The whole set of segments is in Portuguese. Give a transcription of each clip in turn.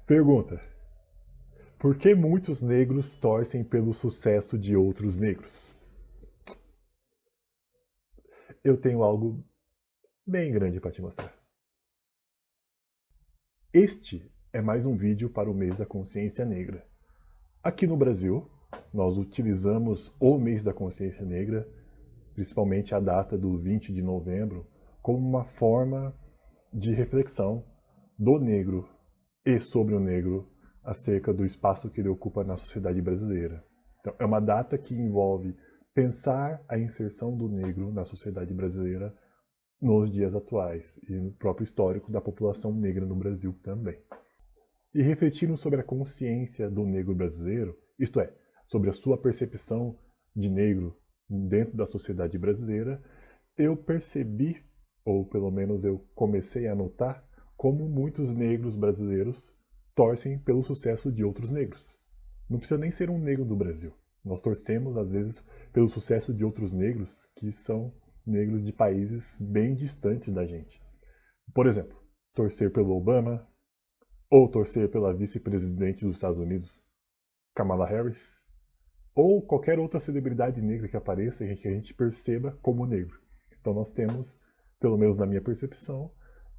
Pergunta: por que muitos negros torcem pelo sucesso de outros negros? Eu tenho algo bem grande para te mostrar. Este é mais um vídeo para o mês da consciência negra. Aqui no Brasil, nós utilizamos o mês da consciência negra, principalmente a data do 20 de novembro, como uma forma de reflexão do negro e sobre o negro acerca do espaço que ele ocupa na sociedade brasileira. Então, é uma data que envolve pensar a inserção do negro na sociedade brasileira nos dias atuais e no próprio histórico da população negra no Brasil também. E refletindo sobre a consciência do negro brasileiro, isto é, sobre a sua percepção de negro dentro da sociedade brasileira, eu percebi, ou pelo menos eu comecei a notar, como muitos negros brasileiros torcem pelo sucesso de outros negros. Não precisa nem ser um negro do Brasil. Nós torcemos, às vezes, pelo sucesso de outros negros que são negros de países bem distantes da gente. Por exemplo, torcer pelo Obama, ou torcer pela vice-presidente dos Estados Unidos, Kamala Harris, ou qualquer outra celebridade negra que apareça e que a gente perceba como negro. Então nós temos, pelo menos na minha percepção,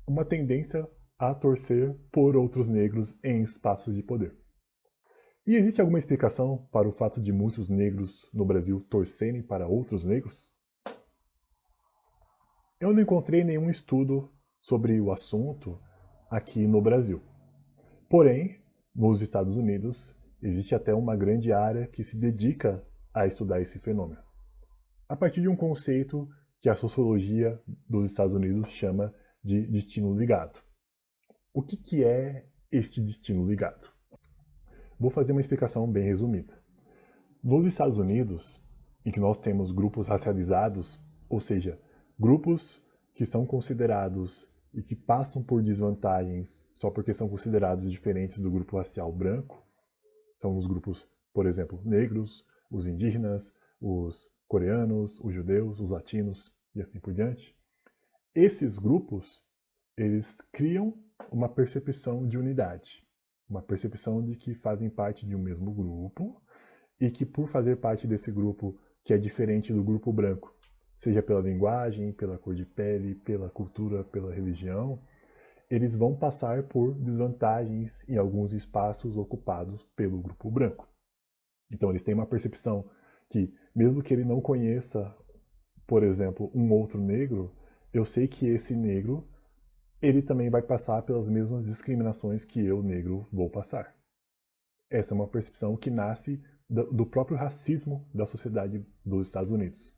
uma tendência a torcer por outros negros em espaços de poder. E existe alguma explicação para o fato de muitos negros no Brasil torcerem para outros negros? Eu não encontrei nenhum estudo sobre o assunto aqui no Brasil. Porém, nos Estados Unidos, existe até uma grande área que se dedica a estudar esse fenômeno, a partir de um conceito que a sociologia dos Estados Unidos chama de destino ligado. O que é este destino ligado? Vou fazer uma explicação bem resumida. Nos Estados Unidos, em que nós temos grupos racializados, ou seja, grupos que são considerados e que passam por desvantagens só porque são considerados diferentes do grupo racial branco, são os grupos, por exemplo, negros, os indígenas, os coreanos, os judeus, os latinos e assim por diante. Esses grupos, eles criam uma percepção de unidade, uma percepção de que fazem parte de um mesmo grupo e que por fazer parte desse grupo que é diferente do grupo branco, seja pela linguagem, pela cor de pele, pela cultura, pela religião, eles vão passar por desvantagens em alguns espaços ocupados pelo grupo branco. Então eles têm uma percepção que, mesmo que ele não conheça, por exemplo, um outro negro, eu sei que esse negro, ele também vai passar pelas mesmas discriminações que eu, negro, vou passar. Essa é uma percepção que nasce do próprio racismo da sociedade dos Estados Unidos.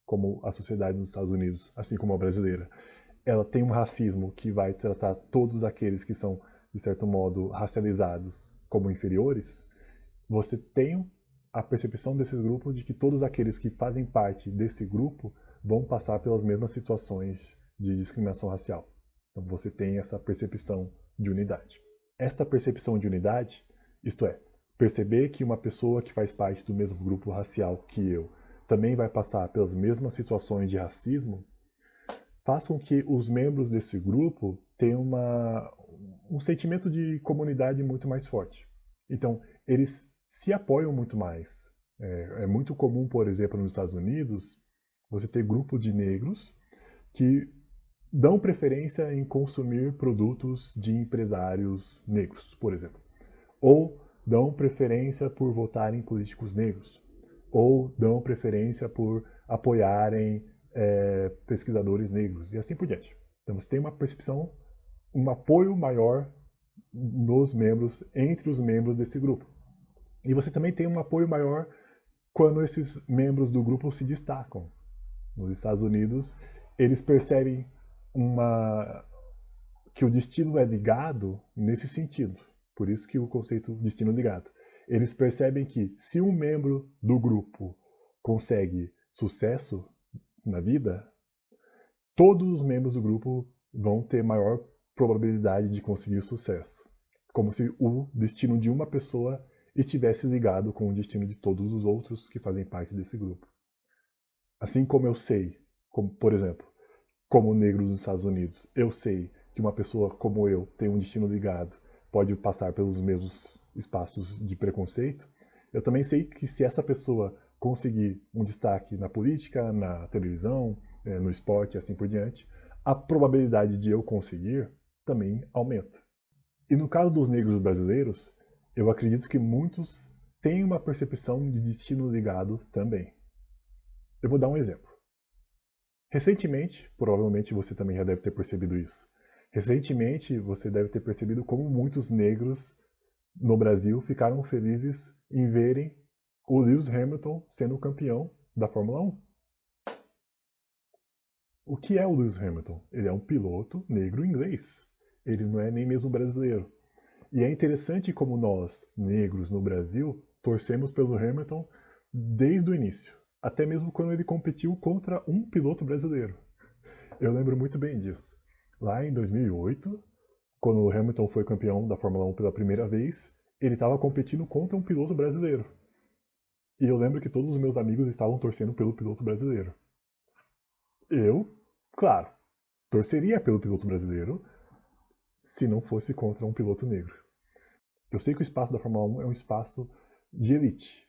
Como a sociedade dos Estados Unidos, assim como a brasileira, ela tem um racismo que vai tratar todos aqueles que são, de certo modo, racializados como inferiores, você tem a percepção desses grupos de que todos aqueles que fazem parte desse grupo vão passar pelas mesmas situações de discriminação racial. Então você tem essa percepção de unidade. Esta percepção de unidade, isto é, perceber que uma pessoa que faz parte do mesmo grupo racial que eu também vai passar pelas mesmas situações de racismo, faz com que os membros desse grupo tenham um sentimento de comunidade muito mais forte. Então, eles se apoiam muito mais. É muito comum, por exemplo, nos Estados Unidos, você ter grupos de negros que dão preferência em consumir produtos de empresários negros, por exemplo. Ou dão preferência por votarem em políticos negros. Ou dão preferência por apoiarem pesquisadores negros e assim por diante. Então você tem uma percepção, um apoio maior nos membros, entre os membros desse grupo. E você também tem um apoio maior quando esses membros do grupo se destacam. Nos Estados Unidos, eles percebem que o destino é ligado nesse sentido. Por isso que o conceito destino ligado. Eles percebem que se um membro do grupo consegue sucesso na vida, todos os membros do grupo vão ter maior probabilidade de conseguir sucesso. Como se o destino de uma pessoa estivesse ligado com o destino de todos os outros que fazem parte desse grupo. Assim como eu sei, como, por exemplo, como negro dos Estados Unidos, eu sei que uma pessoa como eu tem um destino ligado, pode passar pelos mesmos espaços de preconceito, eu também sei que se essa pessoa conseguir um destaque na política, na televisão, no esporte e assim por diante, a probabilidade de eu conseguir também aumenta. E no caso dos negros brasileiros, eu acredito que muitos têm uma percepção de destino ligado também. Eu vou dar um exemplo. Recentemente, provavelmente você também já deve ter percebido isso. Recentemente, você deve ter percebido como muitos negros no Brasil ficaram felizes em verem o Lewis Hamilton sendo campeão da Fórmula 1. O que é o Lewis Hamilton? Ele é um piloto negro inglês. Ele não é nem mesmo brasileiro. E é interessante como nós, negros no Brasil, torcemos pelo Hamilton desde o início. Até mesmo quando ele competiu contra um piloto brasileiro. Eu lembro muito bem disso. Lá em 2008, quando o Hamilton foi campeão da Fórmula 1 pela primeira vez, ele estava competindo contra um piloto brasileiro. E eu lembro que todos os meus amigos estavam torcendo pelo piloto brasileiro. Eu, claro, torceria pelo piloto brasileiro se não fosse contra um piloto negro. Eu sei que o espaço da Fórmula 1 é um espaço de elite.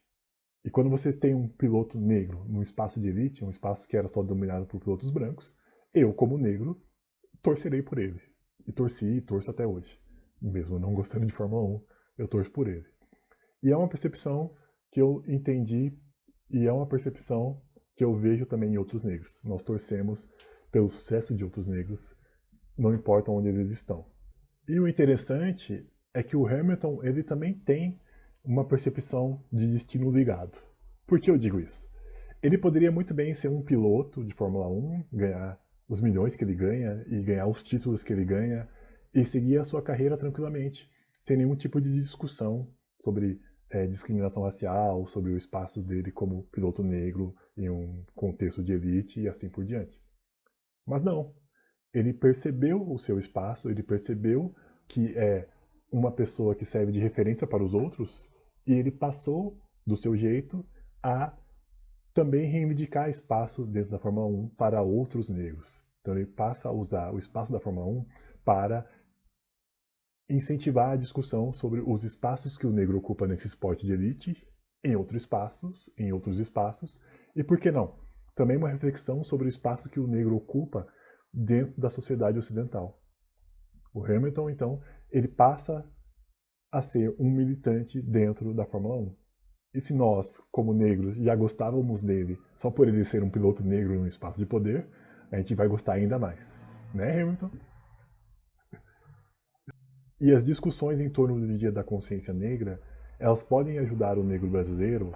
E quando você tem um piloto negro num espaço de elite, um espaço que era só dominado por pilotos brancos, eu, como negro, torcerei por ele. E torci e torço até hoje. Mesmo não gostando de Fórmula 1, eu torço por ele. E é uma percepção que eu entendi e é uma percepção que eu vejo também em outros negros. Nós torcemos pelo sucesso de outros negros, não importa onde eles estão. E o interessante é que o Hamilton ele também tem uma percepção de destino ligado. Por que eu digo isso? Ele poderia muito bem ser um piloto de Fórmula 1, ganhar os milhões que ele ganha e ganhar os títulos que ele ganha e seguir a sua carreira tranquilamente, sem nenhum tipo de discussão sobre discriminação racial, sobre o espaço dele como piloto negro em um contexto de elite e assim por diante. Mas não, ele percebeu o seu espaço, ele percebeu que é uma pessoa que serve de referência para os outros e ele passou do seu jeito a também reivindicar espaço dentro da Fórmula 1 para outros negros. Então ele passa a usar o espaço da Fórmula 1 para incentivar a discussão sobre os espaços que o negro ocupa nesse esporte de elite, em outros espaços, e por que não? Também uma reflexão sobre o espaço que o negro ocupa dentro da sociedade ocidental. O Hamilton, então, ele passa a ser um militante dentro da Fórmula 1. E se nós, como negros, já gostávamos dele só por ele ser um piloto negro em um espaço de poder, a gente vai gostar ainda mais. Né, Hamilton? E as discussões em torno do Dia da Consciência Negra, elas podem ajudar o negro brasileiro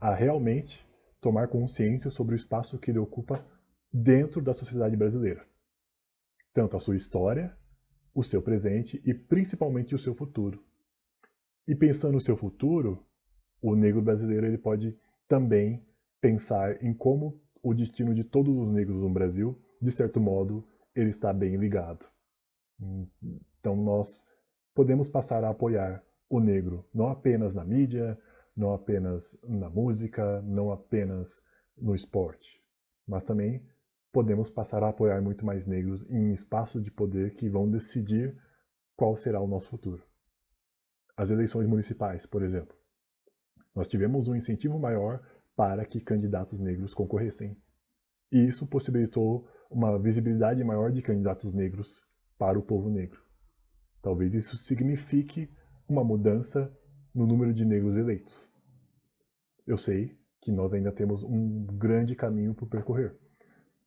a realmente tomar consciência sobre o espaço que ele ocupa dentro da sociedade brasileira. Tanto a sua história, o seu presente e principalmente o seu futuro. E pensando no seu futuro, o negro brasileiro ele pode também pensar em como o destino de todos os negros no Brasil, de certo modo, ele está bem ligado. Então nós podemos passar a apoiar o negro, não apenas na mídia, não apenas na música, não apenas no esporte, mas também podemos passar a apoiar muito mais negros em espaços de poder que vão decidir qual será o nosso futuro. As eleições municipais, por exemplo. Nós tivemos um incentivo maior para que candidatos negros concorressem. E isso possibilitou uma visibilidade maior de candidatos negros para o povo negro. Talvez isso signifique uma mudança no número de negros eleitos. Eu sei que nós ainda temos um grande caminho por percorrer,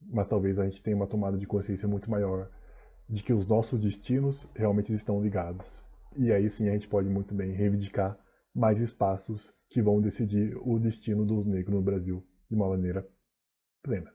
mas talvez a gente tenha uma tomada de consciência muito maior de que os nossos destinos realmente estão ligados. E aí sim a gente pode muito bem reivindicar mais espaços que vão decidir o destino dos negros no Brasil de uma maneira plena.